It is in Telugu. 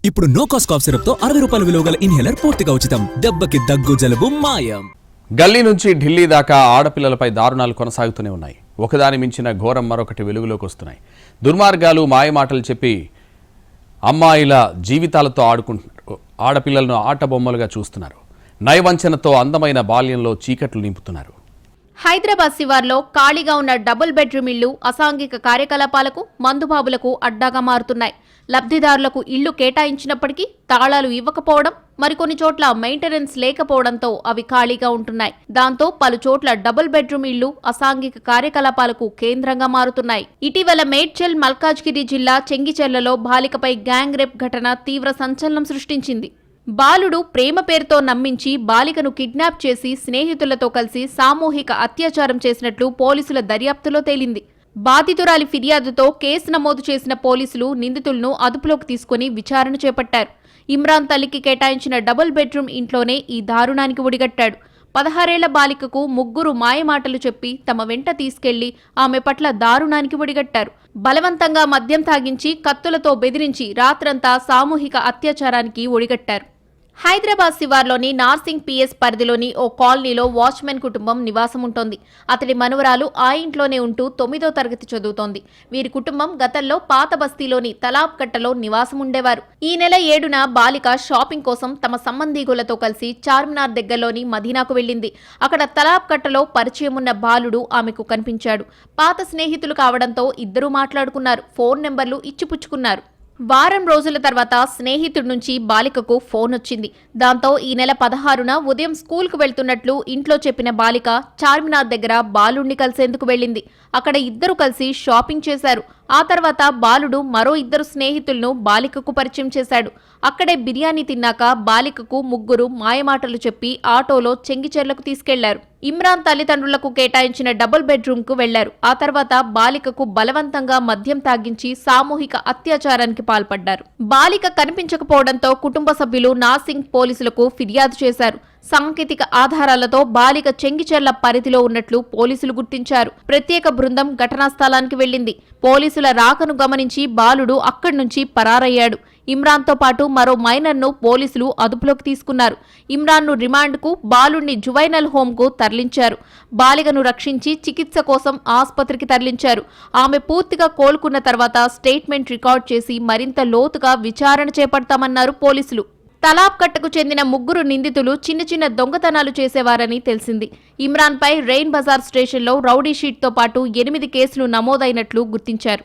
ఇప్పుడు నో కాస్ట్ కాఫ్ సిరప్ తో 60 రూపాయల విలువ గల ఇన్హేలర్ పూర్తిగా ఉచితం. దెబ్బకి దగ్గు జలుబు మాయం. గల్లీ నుంచి ఢిల్లీ దాకా ఆడపిల్లలపై దారుణాలు కొనసాగుతూనే ఉన్నాయి. ఒకదాని మించిన ఘోరం మరొకటి వెలుగులోకి వస్తున్నాయి. దుర్మార్గాలు, మాయమాటలు చెప్పి అమ్మాయిల జీవితాలతో ఆడుకుంటున్నారు. ఆడపిల్లలను ఆట బొమ్మలుగా చూస్తున్నారు. నయవంచనతో అందమైన బాల్యంలో చీకట్లు నింపుతున్నారు. హైదరాబాద్ శివార్లో ఖాళీగా ఉన్న డబుల్ బెడ్రూమ్ ఇళ్లు అసాంఘిక కార్యకలాపాలకు, మందుబాబులకు అడ్డాగా మారుతున్నాయి. లబ్ధిదారులకు ఇళ్లు కేటాయించినప్పటికీ తాళాలు ఇవ్వకపోవడం, మరికొన్ని చోట్ల మెయింటెనెన్స్ లేకపోవడంతో అవి ఖాళీగా ఉంటున్నాయి. దాంతో పలు చోట్ల డబుల్ బెడ్రూమ్ ఇళ్లు అసాంఘిక కార్యకలాపాలకు కేంద్రంగా మారుతున్నాయి. ఇటీవల మేడ్చల్, మల్కాజ్గిరి జిల్లా చెంగిచెర్లలో బాలికపై గ్యాంగ్ రేప్ ఘటన తీవ్ర సంచలనం సృష్టించింది. బాలుడు ప్రేమ పేరుతో నమ్మించి బాలికను కిడ్నాప్ చేసి స్నేహితులతో కలిసి సామూహిక అత్యాచారం చేసినట్లు పోలీసుల దర్యాప్తులో తేలింది. బాధితురాలి ఫిర్యాదుతో కేసు నమోదు చేసిన పోలీసులు నిందితులను అదుపులోకి తీసుకుని విచారణ చేపట్టారు. ఇమ్రాన్ తల్లికి కేటాయించిన డబుల్ బెడ్రూమ్ ఇంట్లోనే ఈ దారుణానికి ఒడిగట్టాడు. 16 ఏళ్ల బాలికకు ముగ్గురు మాయమాటలు చెప్పి తమ వెంట తీసుకెళ్లి ఆమె పట్ల దారుణానికి ఒడిగట్టారు. బలవంతంగా మద్యం తాగించి కత్తులతో బెదిరించి రాత్రంతా సామూహిక అత్యాచారానికి ఒడిగట్టారు. హైదరాబాద్ శివార్లోని నార్సింగ్ పిఎస్ పరిధిలోని ఓ కాలనీలో వాచ్మెన్ కుటుంబం నివాసముంటోంది. అతడి మనువరాలు ఆ ఇంట్లోనే ఉంటూ 9వ తరగతి చదువుతోంది. వీరి కుటుంబం గతంలో పాత బస్తీలోని తలాబ్ కట్టలో నివాసముండేవారు. ఈ నెల 7న బాలిక షాపింగ్ కోసం తమ సంబంధీకులతో కలిసి చార్మినార్ దగ్గరలోని మదీనాకు వెళ్లింది. అక్కడ తలాబ్ కట్టలో పరిచయమున్న బాలుడు ఆమెకు కనిపించాడు. పాత స్నేహితులు కావడంతో ఇద్దరూ మాట్లాడుకున్నారు. ఫోన్ నెంబర్లు ఇచ్చిపుచ్చుకున్నారు. వారం రోజుల తర్వాత స్నేహితుడి నుంచి బాలికకు ఫోన్ వచ్చింది. దాంతో ఈ నెల 16న ఉదయం స్కూల్కు వెళ్తున్నట్లు ఇంట్లో చెప్పిన బాలిక చార్మినార్ దగ్గర బాలుడిని కలిసేందుకు వెళ్ళింది. అక్కడ ఇద్దరు కలిసి షాపింగ్ చేశారు. ఆ తర్వాత బాలుడు మరో ఇద్దరు స్నేహితులను బాలికకు పరిచయం చేశాడు. అక్కడే బిర్యానీ తిన్నాక బాలికకు ముగ్గురు మాయమాటలు చెప్పి ఆటోలో చెంగిచెర్లకు తీసుకెళ్లారు. ఇమ్రాన్ తల్లిదండ్రులకు కేటాయించిన డబుల్ బెడ్రూమ్ కు వెళ్లారు. ఆ తర్వాత బాలికకు బలవంతంగా మద్యం తాగించి సామూహిక అత్యాచారానికి పాల్పడ్డారు. బాలిక కనిపించకపోవడంతో కుటుంబ సభ్యులు నార్సింగ్ పోలీసులకు ఫిర్యాదు చేశారు. సాంకేతిక ఆధారాలతో బాలిక చెంగిచెర్ల పరిధిలో ఉన్నట్లు పోలీసులు గుర్తించారు. ప్రత్యేక బృందం ఘటనా స్థలానికి వెళ్లింది. పోలీసుల రాకను గమనించి బాలుడు అక్కడి నుంచి పరారయ్యాడు. ఇమ్రాన్తో పాటు మరో మైనర్ను పోలీసులు అదుపులోకి తీసుకున్నారు. ఇమ్రాన్ను రిమాండ్కు, బాలుడిని జువైనల్ హోంకు తరలించారు. బాలికను రక్షించి చికిత్స కోసం ఆసుపత్రికి తరలించారు. ఆమె పూర్తిగా కోలుకున్న తర్వాత స్టేట్మెంట్ రికార్డ్ చేసి మరింత లోతుగా విచారణ చేపడతామన్నారు పోలీసులు. తలాబ్ కట్టకు చెందిన ముగ్గురు నిందితులు చిన్న చిన్న దొంగతనాలు చేసేవారని తెలిసింది. ఇమ్రాన్పై రెయిన్ బజార్ స్టేషన్లో రౌడీ షీట్తో పాటు 8 కేసులు నమోదైనట్లు గుర్తించారు.